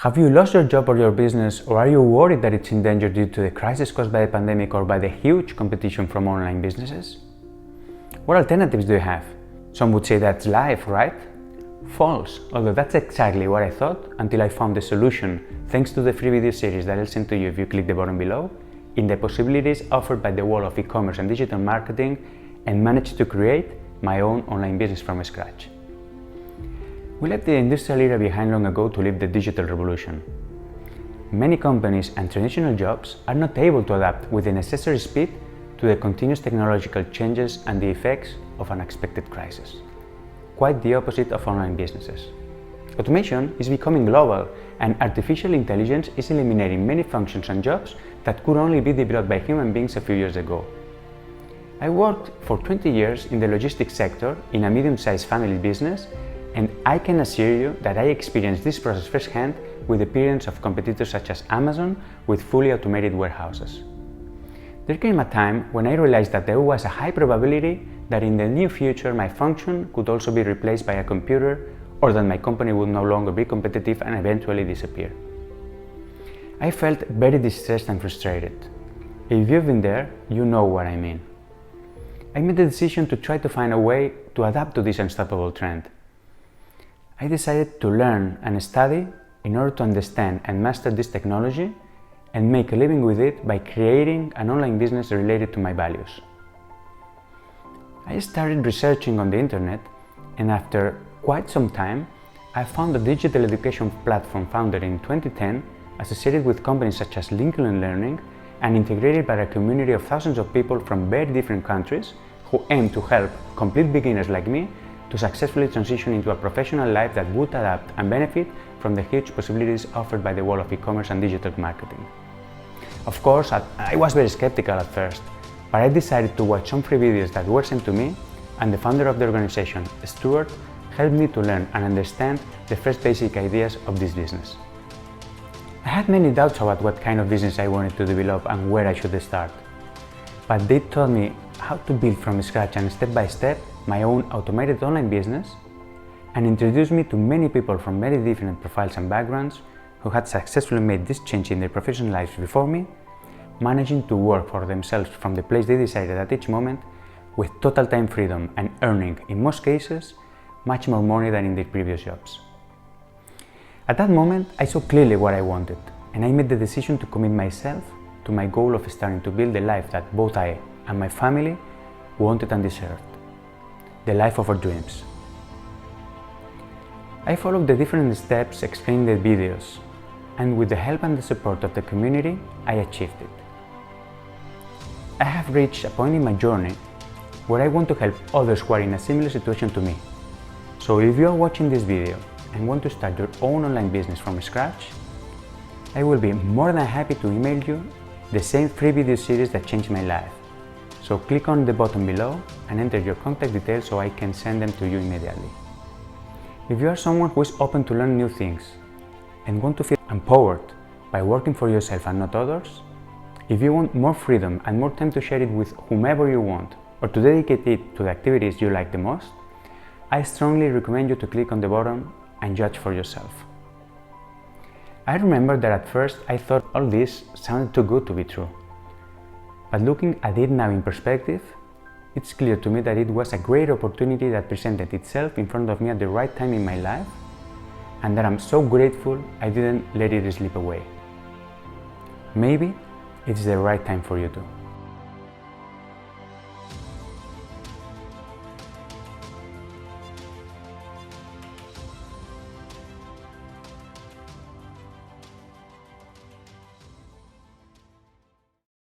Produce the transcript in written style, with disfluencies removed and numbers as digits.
Have you lost your job or your business, or are you worried that it's in danger due to the crisis caused by the pandemic or by the huge competition from online businesses? What alternatives do you have? Some would say that's life, right? False, although that's exactly what I thought until I found the solution, thanks to the free video series that I'll send to you if you click the button below, in the possibilities offered by the world of e-commerce and digital marketing, and managed to create my own online business from scratch. We left the industrial era behind long ago to live the digital revolution. Many companies and traditional jobs are not able to adapt with the necessary speed to the continuous technological changes and the effects of an unexpected crisis. Quite the opposite of online businesses. Automation is becoming global, and artificial intelligence is eliminating many functions and jobs that could only be developed by human beings a few years ago. I worked for 20 years in the logistics sector in a medium-sized family business, and I can assure you that I experienced this process firsthand with the appearance of competitors such as Amazon with fully automated warehouses. There came a time when I realized that there was a high probability that in the near future my function could also be replaced by a computer, or that my company would no longer be competitive and eventually disappear. I felt very distressed and frustrated. If you've been there, you know what I mean. I made the decision to try to find a way to adapt to this unstoppable trend. I decided to learn and study in order to understand and master this technology and make a living with it by creating an online business related to my values. I started researching on the internet, and after quite some time, I found a digital education platform founded in 2010, associated with companies such as LinkedIn Learning, and integrated by a community of thousands of people from very different countries who aim to help complete beginners like me to successfully transition into a professional life that would adapt and benefit from the huge possibilities offered by the world of e-commerce and digital marketing. Of course, I was very skeptical at first, but I decided to watch some free videos that were sent to me, and the founder of the organization, Stuart, helped me to learn and understand the first basic ideas of this business. I had many doubts about what kind of business I wanted to develop and where I should start, but they taught me how to build from scratch and step by step my own automated online business, and introduced me to many people from very different profiles and backgrounds who had successfully made this change in their professional lives before me, managing to work for themselves from the place they decided at each moment, with total time freedom and earning, in most cases, much more money than in their previous jobs. At that moment, I saw clearly what I wanted, and I made the decision to commit myself to my goal of starting to build the life that both I and my family wanted and deserved. The life of our dreams. I followed the different steps explained in the videos, and with the help and the support of the community, I achieved it. I have reached a point in my journey where I want to help others who are in a similar situation to me. So if you are watching this video and want to start your own online business from scratch, I will be more than happy to email you the same free video series that changed my life. So click on the button below and enter your contact details so I can send them to you immediately. If you are someone who is open to learn new things and want to feel empowered by working for yourself and not others, if you want more freedom and more time to share it with whomever you want, or to dedicate it to the activities you like the most, I strongly recommend you to click on the button and judge for yourself. I remember that at first I thought all this sounded too good to be true. But looking at it now in perspective, it's clear to me that it was a great opportunity that presented itself in front of me at the right time in my life, and that I'm so grateful I didn't let it slip away. Maybe it's the right time for you too.